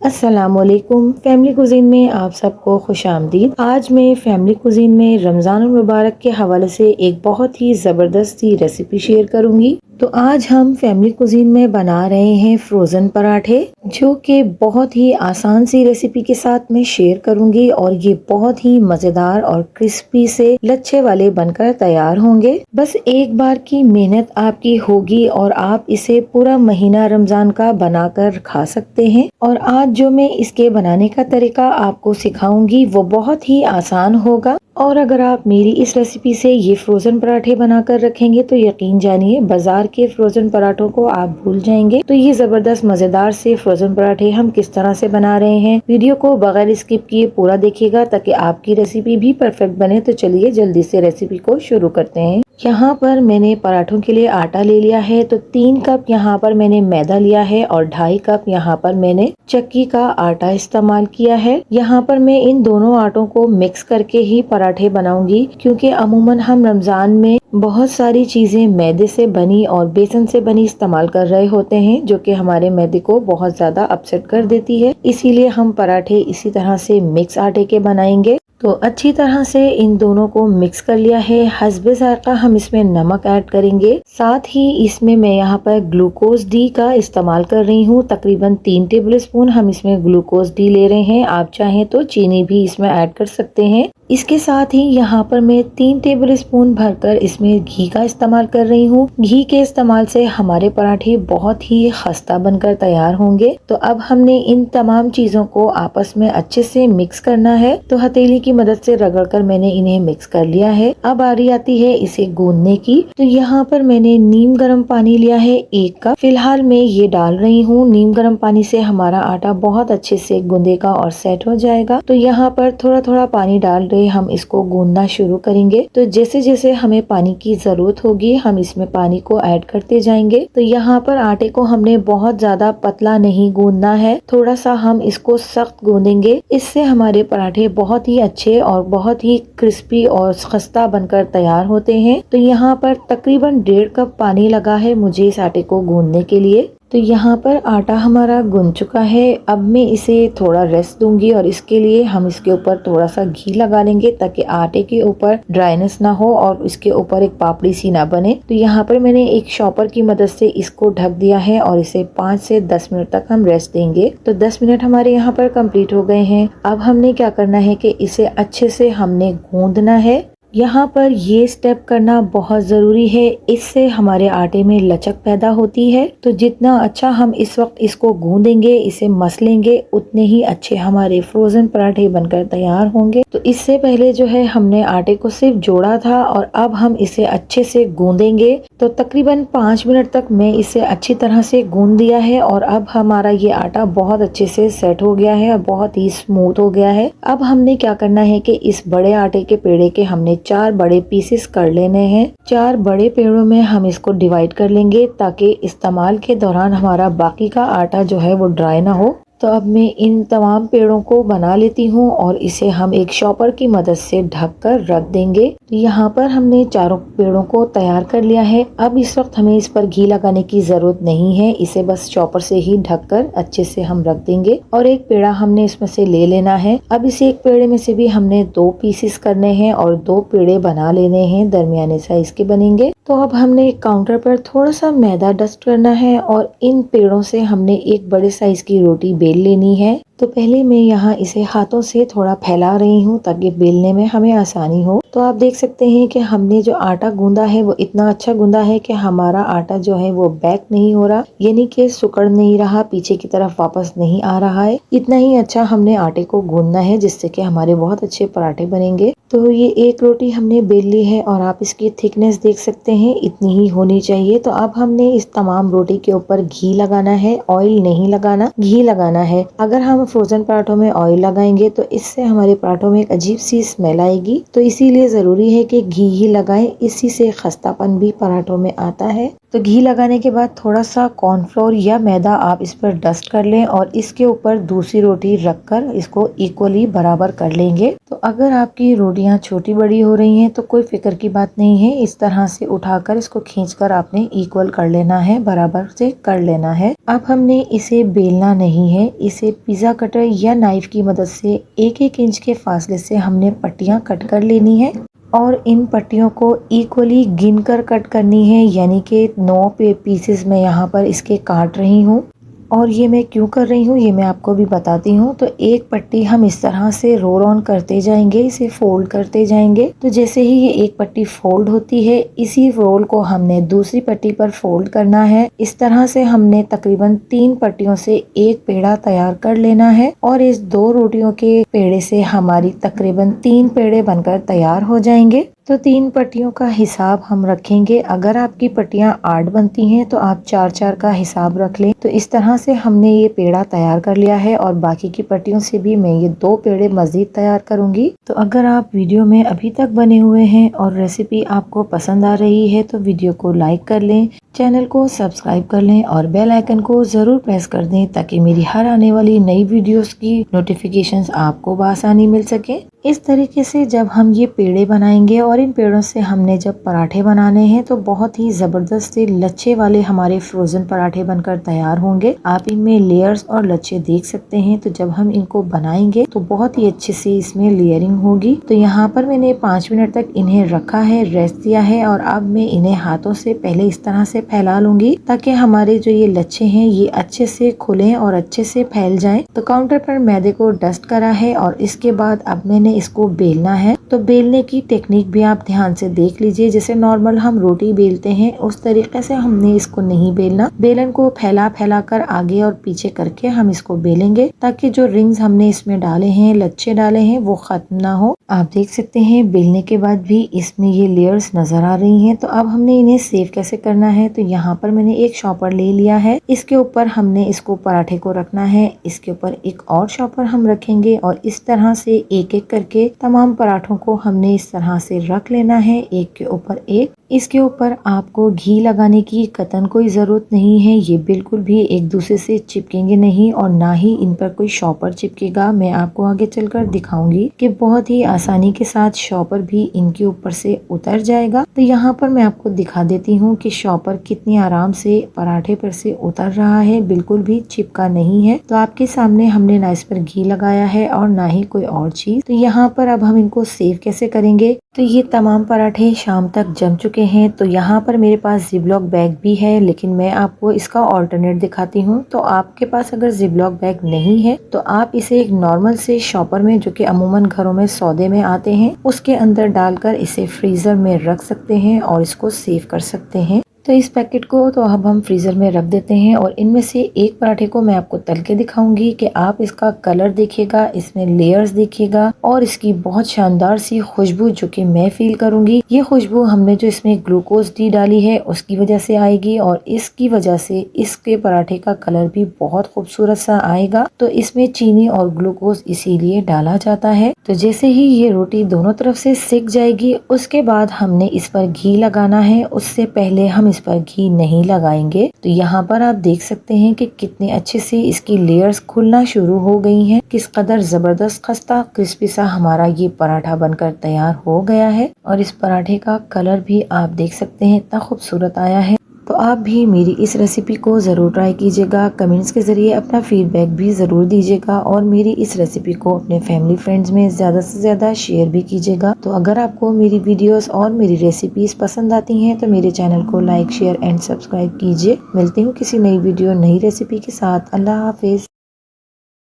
अस्सलामुअलैकुम। Family cuisine में आप सबको खुशामदीद। आज मैं फैमिली कुजीन में रमज़ान मुबारक के हवाले से एक बहुत ही ज़बरदस्त सी रेसिपी शेयर करूंगी। तो आज हम फैमिली कुजीन में बना रहे हैं फ्रोज़न पराठे, जो कि बहुत ही आसान सी रेसिपी के साथ मैं शेयर करूंगी और ये बहुत ही मज़ेदार और क्रिस्पी से लच्छे वाले बनकर तैयार होंगे। बस एक बार की मेहनत आपकी होगी और आप इसे पूरा महीना रमज़ान का बनाकर खा सकते हैं। और आज जो मैं इसके बनाने का तरीका आपको सिखाऊंगी वो बहुत ही आसान होगा। और अगर आप मेरी इस रेसिपी से ये फ्रोज़न पराठे बनाकर रखेंगे तो यकीन जानिए बाजार के फ्रोज़न पराठों को आप भूल जाएंगे। तो ये ज़बरदस्त मज़ेदार से फ्रोज़न पराठे हम किस तरह से बना रहे हैं, वीडियो को बगैर स्किप किए पूरा देखिएगा ताकि आपकी रेसिपी भी परफेक्ट बने। तो चलिए जल्दी से रेसिपी को शुरू करते हैं। यहाँ पर मैंने पराठों के लिए आटा ले लिया है। तो 3 कप यहाँ पर मैंने मैदा लिया है और 2.5 कप यहाँ पर मैंने चक्की का आटा इस्तेमाल किया है। यहाँ पर मैं इन दोनों आटों को मिक्स करके ही पराठे बनाऊंगी, क्योंकि अमूमन हम रमजान में बहुत सारी चीजें मैदे से बनी और बेसन से बनी इस्तेमाल कर रहे होते हैं, जो कि हमारे मैदे को बहुत ज्यादा अपसेट कर देती है। इसीलिए हम पराठे इसी तरह से मिक्स आटे के बनाएंगे। तो अच्छी तरह से इन दोनों को मिक्स कर लिया है। हस्बे जायका हम इसमें नमक ऐड करेंगे। साथ ही इसमें मैं यहाँ पर ग्लूकोज डी का इस्तेमाल कर रही हूँ। तकरीबन 3 टेबल स्पून हम इसमें ग्लूकोज डी ले रहे हैं। आप चाहें तो चीनी भी इसमें ऐड कर सकते हैं। इसके साथ ही यहाँ पर मैं 3 टेबल स्पून भरकर इसमें घी का इस्तेमाल कर रही हूँ। घी के इस्तेमाल से हमारे पराठे बहुत ही खस्ता बनकर तैयार होंगे। तो अब हमने इन तमाम चीजों को आपस में अच्छे से मिक्स करना है। तो हथेली की मदद से रगड़कर मैंने इन्हें मिक्स कर लिया है। अब बारी आती है इसे गूंदने की। तो यहाँ पर मैंने नीम गर्म पानी लिया है 1 कप। फिलहाल मैं ये डाल रही हूँ। नीम गर्म पानी से हमारा आटा बहुत अच्छे से गूंदेगा और सेट हो जाएगा। तो यहाँ पर थोड़ा थोड़ा पानी डाल रहे हम इसको गूंदना शुरू करेंगे। तो जैसे जैसे हमें पानी की जरूरत होगी हम इसमें पानी को ऐड करते जाएंगे। तो यहाँ पर आटे को हमने बहुत ज्यादा पतला नहीं गूंदना है, थोड़ा सा हम इसको सख्त गूंदेंगे। इससे हमारे पराठे बहुत ही अच्छे और बहुत ही क्रिस्पी और खस्ता बनकर तैयार होते हैं। तो यहाँ पर तकरीबन 1.5 कप पानी लगा है मुझे इस आटे को गूंदने के लिए। तो यहाँ पर आटा हमारा गूंद चुका है। अब मैं इसे थोड़ा रेस्ट दूंगी और इसके लिए हम इसके ऊपर थोड़ा सा घी लगा लेंगे ताकि आटे के ऊपर ड्राइनेस ना हो और इसके ऊपर एक पापड़ी सी ना बने। तो यहाँ पर मैंने एक शॉपर की मदद से इसको ढक दिया है और इसे 5 से 10 मिनट तक हम रेस्ट देंगे। तो 10 मिनट हमारे यहाँ पर कंप्लीट हो गए हैं। अब हमने क्या करना है कि इसे अच्छे से हमने गूंदना है। यहाँ पर ये स्टेप करना बहुत ज़रूरी है, इससे हमारे आटे में लचक पैदा होती है। तो जितना अच्छा हम इस वक्त इसको गूंदेंगे, इसे मसलेंगे, उतने ही अच्छे हमारे फ्रोज़न पराठे बनकर तैयार होंगे। तो इससे पहले जो है हमने आटे को सिर्फ जोड़ा था और अब हम इसे अच्छे से गूंदेंगे। तो तकरीबन 5 मिनट तक मैं इसे अच्छी तरह से गूंद दिया है और अब हमारा ये आटा बहुत अच्छे से सेट हो गया है और बहुत ही स्मूथ हो गया है। अब हमने क्या करना है कि इस बड़े आटे के पेड़े के हमने 4 बड़े पीसेस कर लेने हैं। 4 बड़े पेड़ों में हम इसको डिवाइड कर लेंगे ताकि इस्तेमाल के दौरान हमारा बाकी का आटा जो है वो ड्राई ना हो। तो अब मैं इन तमाम पेड़ों को बना लेती हूँ और इसे हम एक शॉपर की मदद से ढक कर रख देंगे। तो यहाँ पर हमने चारों पेड़ों को तैयार कर लिया है। अब इस वक्त हमें इस पर घी लगाने की जरूरत नहीं है, इसे बस शॉपर से ही ढककर अच्छे से हम रख देंगे। और एक पेड़ा हमने इसमें से ले लेना है। अब इस एक पेड़े में से भी हमने 2 पीसेस करने हैं और 2 पेड़े बना लेने हैं, दरमियाने साइज के बनेंगे। तो अब हमने काउंटर पर थोड़ा सा मैदा डस्ट करना है और इन पेड़ों से हमने एक बड़े साइज की रोटी बेल लेनी है। तो पहले मैं यहाँ इसे हाथों से थोड़ा फैला रही हूँ ताकि बेलने में हमें आसानी हो। तो आप देख सकते हैं कि हमने जो आटा गूंदा है वो इतना अच्छा गूंदा है कि हमारा आटा जो है वो बैक नहीं हो रहा, यानी कि सुकड़ नहीं रहा, पीछे की तरफ वापस नहीं आ रहा है। इतना ही अच्छा हमने आटे को गूंदना है जिससे कि हमारे बहुत अच्छे पराठे बनेंगे। तो ये एक रोटी हमने बेल ली है और आप इसकी थिकनेस देख सकते हैं, इतनी ही होनी चाहिए। तो अब हमने इस तमाम रोटी के ऊपर घी लगाना है, ऑयल नहीं लगाना, घी लगाना है। अगर हम फ्रोज़न पराठों में ऑयल लगाएंगे तो इससे हमारे पराठों में एक अजीब सी स्मेल आएगी, तो इसीलिए ज़रूरी है कि घी ही लगाएं। इसी से खस्तापन भी पराठों में आता है। तो घी लगाने के बाद थोड़ा सा कॉर्नफ्लोर या मैदा आप इस पर डस्ट कर लें और इसके ऊपर दूसरी रोटी रखकर इसको इक्वली बराबर कर लेंगे। तो अगर आपकी रोटियां छोटी बड़ी हो रही हैं तो कोई फिक्र की बात नहीं है, इस तरह से उठाकर इसको खींचकर आपने इक्वल कर लेना है, बराबर से कर लेना है। अब हमने इसे बेलना नहीं है, इसे पिज्जा कटर या नाइफ की मदद से 1-1 इंच के फासले से हमने पट्टियां कट कर लेनी है और इन पट्टियों को इक्वली गिनकर कट करनी है, यानी कि 9 पीसेस में यहाँ पर इसके काट रही हूँ। और ये मैं क्यों कर रही हूँ ये मैं आपको भी बताती हूँ। तो एक पट्टी हम इस तरह से रोल ऑन करते जाएंगे, इसे फोल्ड करते जाएंगे। तो जैसे ही ये एक पट्टी फोल्ड होती है, इसी रोल को हमने दूसरी पट्टी पर फोल्ड करना है। इस तरह से हमने तकरीबन 3 पट्टियों से एक पेड़ा तैयार कर लेना है और इस 2 रोटियों के पेड़े से हमारी तकरीबन 3 पेड़े बनकर तैयार हो जाएंगे। तो 3 पट्टियों का हिसाब हम रखेंगे। अगर आपकी पट्टियां 8 बनती हैं तो आप 4-4 का हिसाब रख लें। तो इस तरह से हमने ये पेड़ा तैयार कर लिया है और बाकी की पट्टियों से भी मैं ये 2 पेड़े मजीद तैयार करूंगी। तो अगर आप वीडियो में अभी तक बने हुए हैं और रेसिपी आपको पसंद आ रही है तो वीडियो को लाइक कर लें, चैनल को सब्सक्राइब कर लें और बेल आइकन को ज़रूर प्रेस कर दें ताकि मेरी हर आने वाली नई वीडियोस की नोटिफिकेशंस आपको बआसानी मिल सके। इस तरीके से जब हम ये पेड़े बनाएंगे और इन पेड़ों से हमने जब पराठे बनाने हैं तो बहुत ही ज़बरदस्त से लच्छे वाले हमारे फ्रोज़न पराठे बनकर तैयार होंगे। आप इनमें लेयर्स और लच्छे देख सकते हैं। तो जब हम इनको बनाएंगे तो बहुत ही अच्छे से इसमें लेयरिंग होगी। तो यहाँ पर मैंने 5 मिनट तक इन्हें रखा है, रेस्ट दिया है और अब मैं इन्हें हाथों से पहले इस तरह से फैला लूंगी ताकि हमारे जो ये लच्छे हैं ये अच्छे से खुले और अच्छे से फैल जाएं। तो काउंटर पर मैदे को डस्ट करा है और इसके बाद अब मैंने इसको बेलना है। तो बेलने की टेक्निक भी आप ध्यान से देख लीजिए, जैसे नॉर्मल हम रोटी बेलते हैं उस तरीके से हमने इसको नहीं बेलना। बेलन को फैला फैला कर आगे और पीछे करके हम इसको बेलेंगे ताकि जो रिंग्स हमने इसमें डाले हैं, लच्छे डाले हैं, वो खत्म ना हो। आप देख सकते हैं बेलने के बाद भी इसमें ये लेयर्स नजर आ रही हैं। तो अब हमने इन्हें सेव कैसे करना है। तो यहाँ पर मैंने एक शॉपर ले लिया है, इसके ऊपर हमने इसको पराठे को रखना है, इसके ऊपर एक और शॉपर हम रखेंगे और इस तरह से एक एक करके तमाम पराठों को हमने इस तरह से रख लेना है, एक के ऊपर एक। इसके ऊपर आपको घी लगाने की कतन कोई ज़रूरत नहीं है, ये बिल्कुल भी एक दूसरे से चिपकेंगे नहीं और ना ही इन पर कोई शॉपर चिपकेगा। मैं आपको आगे चलकर दिखाऊंगी कि बहुत ही आसानी के साथ शॉपर भी इनके ऊपर से उतर जाएगा। तो यहाँ पर मैं आपको दिखा देती हूँ कि शॉपर कितनी आराम से पराठे पर से उतर रहा है, बिल्कुल भी चिपका नहीं है। तो आपके सामने हमने ना इस पर घी लगाया है और ना ही कोई और चीज। तो यहाँ पर अब हम इनको सेव कैसे करेंगे। तो ये तमाम पराठे शाम तक जम चुके हैं। तो यहाँ पर मेरे पास जिपलॉक बैग भी है, लेकिन मैं आपको इसका ऑल्टरनेट दिखाती हूँ। तो आपके पास अगर जिपलॉक बैग नहीं है तो आप इसे एक नॉर्मल से शॉपर में, जो कि अमूमन घरों में सौदे में आते हैं, उसके अंदर डालकर इसे फ्रीजर में रख सकते हैं और इसको सेव कर सकते हैं। तो इस पैकेट को तो अब हम फ्रीजर में रख देते हैं और इनमें से एक पराठे को मैं आपको तल के दिखाऊंगी कि आप इसका कलर देखिएगा, इसमें लेयर्स देखिएगा और इसकी बहुत शानदार सी खुशबू जो कि मैं फील करूंगी। ये खुशबू हमने जो इसमें ग्लूकोज डी डाली है उसकी वजह से आएगी और इसकी वजह से इसके पराठे का कलर भी बहुत खूबसूरत सा आएगा। तो इसमें चीनी और ग्लूकोज इसीलिए डाला जाता है। तो जैसे ही ये रोटी दोनों तरफ से सिक जाएगी उसके बाद हमने इस पर घी लगाना है, उससे पहले हम इस पर घी नहीं लगाएंगे। तो यहाँ पर आप देख सकते हैं कि कितने अच्छे से इसकी लेयर्स खुलना शुरू हो गई हैं, किस कदर जबरदस्त खस्ता क्रिस्पी सा हमारा ये पराठा बनकर तैयार हो गया है। और इस पराठे का कलर भी आप देख सकते हैं इतना खूबसूरत आया है। तो आप भी मेरी इस रेसिपी को ज़रूर ट्राई कीजिएगा, कमेंट्स के ज़रिए अपना फीडबैक भी ज़रूर दीजिएगा और मेरी इस रेसिपी को अपने फैमिली फ्रेंड्स में ज़्यादा से ज़्यादा शेयर भी कीजिएगा। तो अगर आपको मेरी वीडियोस और मेरी रेसिपीज़ पसंद आती हैं तो मेरे चैनल को लाइक, शेयर एंड सब्सक्राइब कीजिए। मिलती हूँ किसी नई वीडियो, नई रेसिपी के साथ। अल्लाह हाफिज़।